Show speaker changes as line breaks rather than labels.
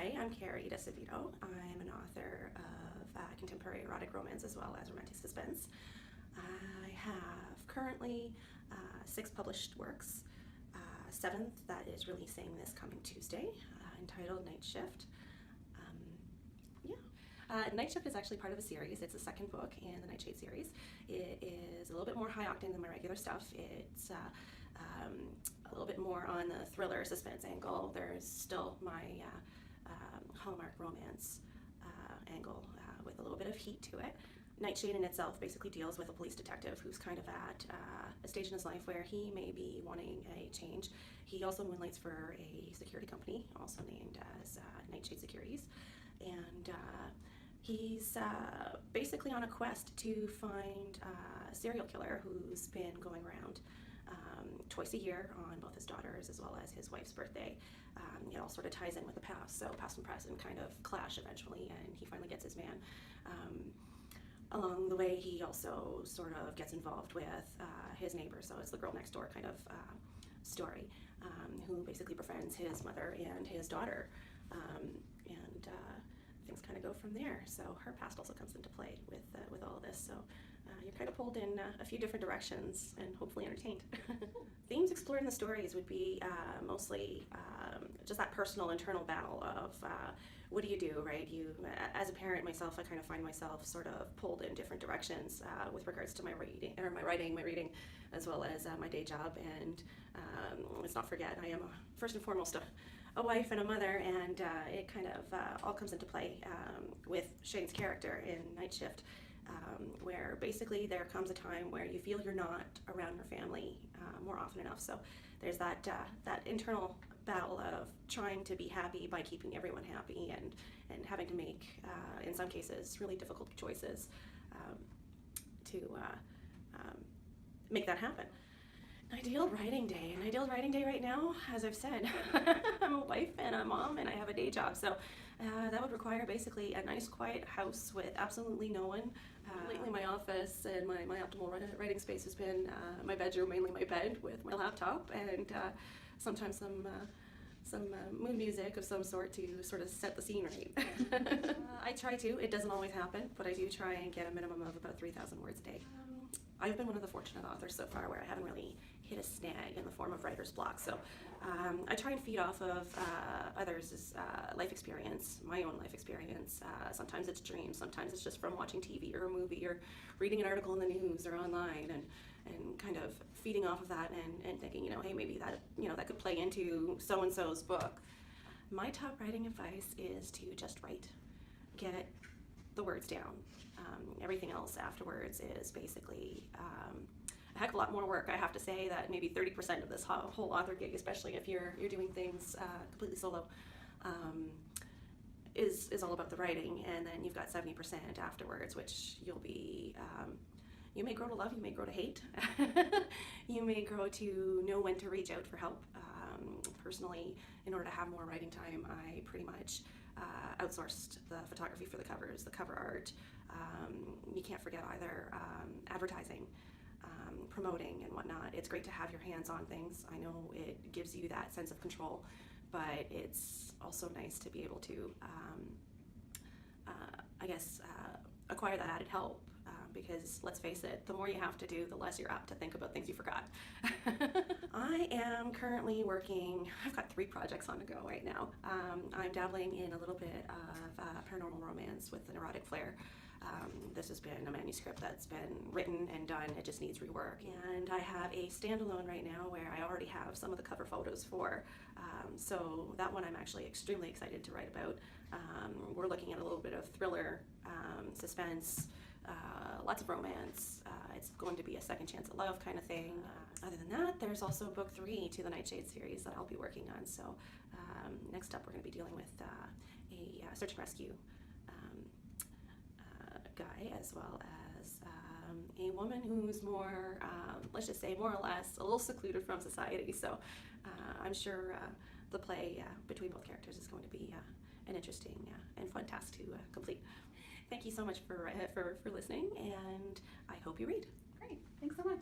Hi, I'm Carey Decevito. I'm an author of contemporary erotic romance as well as romantic suspense. I have currently 6 published works. 7th that is releasing this coming Tuesday, entitled Nightshade. Night Shift is actually part of a series. It's the 2nd book in the Nightshade series. It is a little bit more high octane than my regular stuff. It's a little bit more on the thriller suspense angle. There's still my Hallmark romance angle with a little bit of heat to it. Nightshade in itself basically deals with a police detective who's kind of at a stage in his life where he may be wanting a change. He also moonlights for a security company, also named as Nightshade Securities, and he's basically on a quest to find a serial killer who's been going around twice a year on both his daughter's as well as his wife's birthday. It all sort of ties in with the past, so past and present kind of clash eventually, and he finally gets his man. Along the way, he also sort of gets involved with his neighbor, so it's the girl next door kind of story, who basically befriends his mother and his daughter, and things kind of go from there. So her past also comes into play with all of this. So you're kind of pulled in a few different directions and hopefully entertained. Themes explored in the stories would be mostly just that personal internal battle of what do you do, right? As a parent myself, I kind of find myself sort of pulled in different directions with regards to my reading, as well as my day job. And let's not forget, I am first and foremost a wife and a mother, and it kind of all comes into play with Shane's character in Night Shift, where basically there comes a time where you feel you're not around your family more often enough. So there's that internal battle of trying to be happy by keeping everyone happy, and having to make, in some cases, really difficult choices to make that happen. An ideal writing day right now, as I've said, I'm a wife and a mom and I have a day job, so that would require basically a nice quiet house with absolutely no one. Lately my office and my optimal writing space has been my bedroom, mainly my bed with my laptop, and sometimes some mood music of some sort to sort of set the scene right. I try to. It doesn't always happen, but I do try and get a minimum of about 3,000 words a day. I've been one of the fortunate authors so far where I haven't really hit a snag in the form of writer's block. So I try and feed off of others' life experience, my own life experience. Sometimes it's dreams, sometimes it's just from watching TV or a movie or reading an article in the news or online, and kind of feeding off of that and thinking, hey, maybe that, that could play into so-and-so's book. My top writing advice is to just write. Get the words down. Everything else afterwards is basically a heck of a lot more work. I have to say that maybe 30% of this whole author gig, especially if you're doing things completely solo, is all about the writing, and then you've got 70% afterwards, which you'll be you may grow to love, you may grow to hate, you may grow to know when to reach out for help. Personally, in order to have more writing time, I pretty much outsourced the photography for the covers, the cover art. You can't forget either advertising, promoting and whatnot. It's great to have your hands on things. I know it gives you that sense of control, but it's also nice to be able to, acquire that added help. Because let's face it, the more you have to do, the less you're apt to think about things you forgot. I am currently working, I've got 3 projects on the go right now. I'm dabbling in a little bit of paranormal romance with an erotic flair. This has been a manuscript that's been written and done, it just needs rework. And I have a standalone right now where I already have some of the cover photos for. So that one I'm actually extremely excited to write about. We're looking at a little bit of thriller, suspense, lots of romance. It's going to be a second chance at love kind of thing. Other than that, there's also book 3 to the Nightshade series that I'll be working on. So next up, we're going to be dealing with a search and rescue guy, as well as a woman who's more, let's just say, more or less a little secluded from society. So I'm sure the play between both characters is going to be an interesting and fun task to complete. Thank you so much for listening, and I hope you read.
Great, thanks so much.